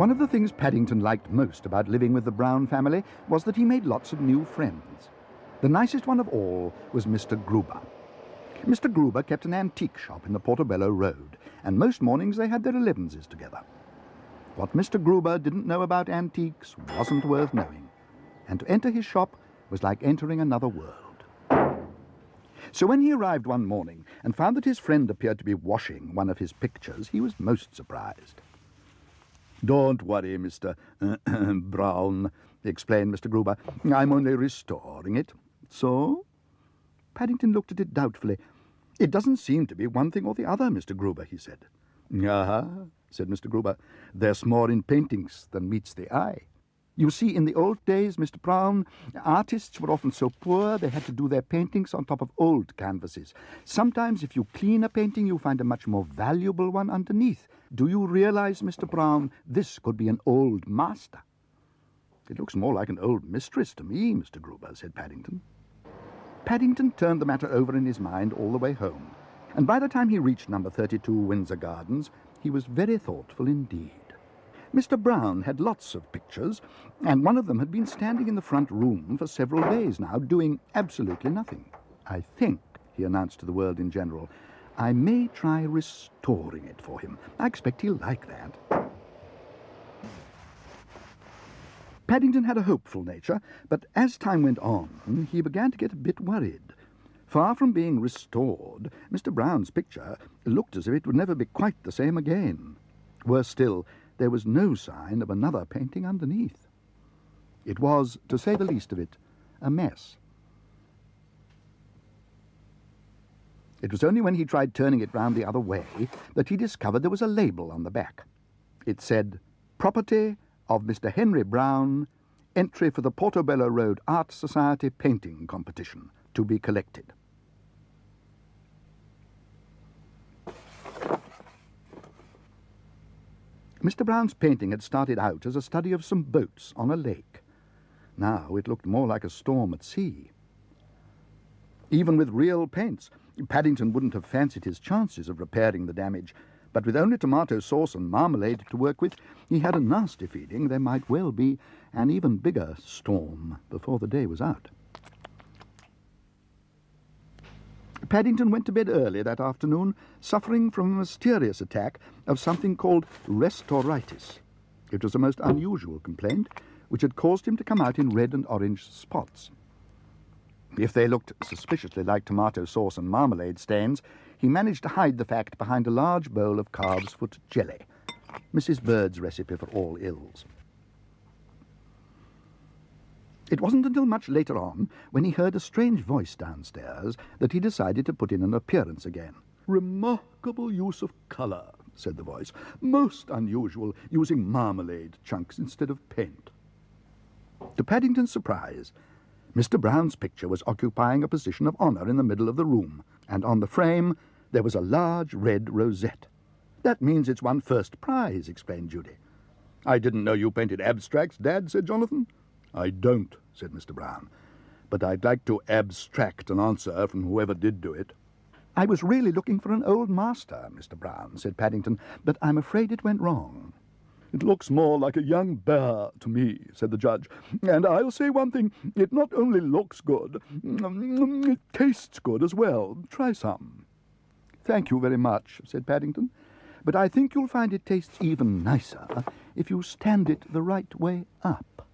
One of the things Paddington liked most about living with the Brown family was that he made lots of new friends. The nicest one of all was Mr. Gruber. Mr. Gruber kept an antique shop in the Portobello Road, and most mornings they had their elevenses together. What Mr. Gruber didn't know about antiques wasn't worth knowing, and to enter his shop was like entering another world. So when he arrived one morning and found that his friend appeared to be washing one of his pictures, he was most surprised. "Don't worry, Mr. Brown," explained Mr. Gruber. "I'm only restoring it." "So?" Paddington looked at it doubtfully. "It doesn't seem to be one thing or the other, Mr. Gruber," he said. "Ah," said Mr. Gruber, "there's more in paintings than meets the eye. You see, in the old days, Mr. Brown, artists were often so poor they had to do their paintings on top of old canvases. Sometimes if you clean a painting, you find a much more valuable one underneath. Do you realize, Mr. Brown, this could be an old master?" "It looks more like an old mistress to me, Mr. Gruber," said Paddington. Paddington turned the matter over in his mind all the way home, and by the time he reached number 32 Windsor Gardens, he was very thoughtful indeed. Mr. Brown had lots of pictures, and one of them had been standing in the front room for several days now, doing absolutely nothing. "I think," he announced to the world in general, "I may try restoring it for him. I expect he'll like that." Paddington had a hopeful nature, but as time went on, he began to get a bit worried. Far from being restored, Mr. Brown's picture looked as if it would never be quite the same again. Worse still, there was no sign of another painting underneath. It was, to say the least of it, a mess. It was only when he tried turning it round the other way that he discovered there was a label on the back. It said, "Property of Mr. Henry Brown, entry for the Portobello Road Art Society Painting Competition, to be collected." Mr. Brown's painting had started out as a study of some boats on a lake. Now it looked more like a storm at sea. Even with real paints, Paddington wouldn't have fancied his chances of repairing the damage, but with only tomato sauce and marmalade to work with, he had a nasty feeling there might well be an even bigger storm before the day was out. Paddington went to bed early that afternoon, suffering from a mysterious attack of something called restoritis. It was a most unusual complaint, which had caused him to come out in red and orange spots. If they looked suspiciously like tomato sauce and marmalade stains, he managed to hide the fact behind a large bowl of calves' foot jelly, Mrs. Bird's recipe for all ills. It wasn't until much later on, when he heard a strange voice downstairs, that he decided to put in an appearance again. "Remarkable use of colour," said the voice. "Most unusual, using marmalade chunks instead of paint." To Paddington's surprise, Mr. Brown's picture was occupying a position of honour in the middle of the room, and on the frame there was a large red rosette. "That means it's won first prize," explained Judy. "I didn't know you painted abstracts, Dad," said Jonathan. "I don't," said Mr. Brown, "but I'd like to abstract an answer from whoever did do it." "I was really looking for an old master, Mr. Brown," said Paddington, "but I'm afraid it went wrong." "It looks more like a young bear to me," said the judge, "and I'll say one thing, it not only looks good, it tastes good as well. Try some." "Thank you very much," said Paddington, "but I think you'll find it tastes even nicer if you stand it the right way up."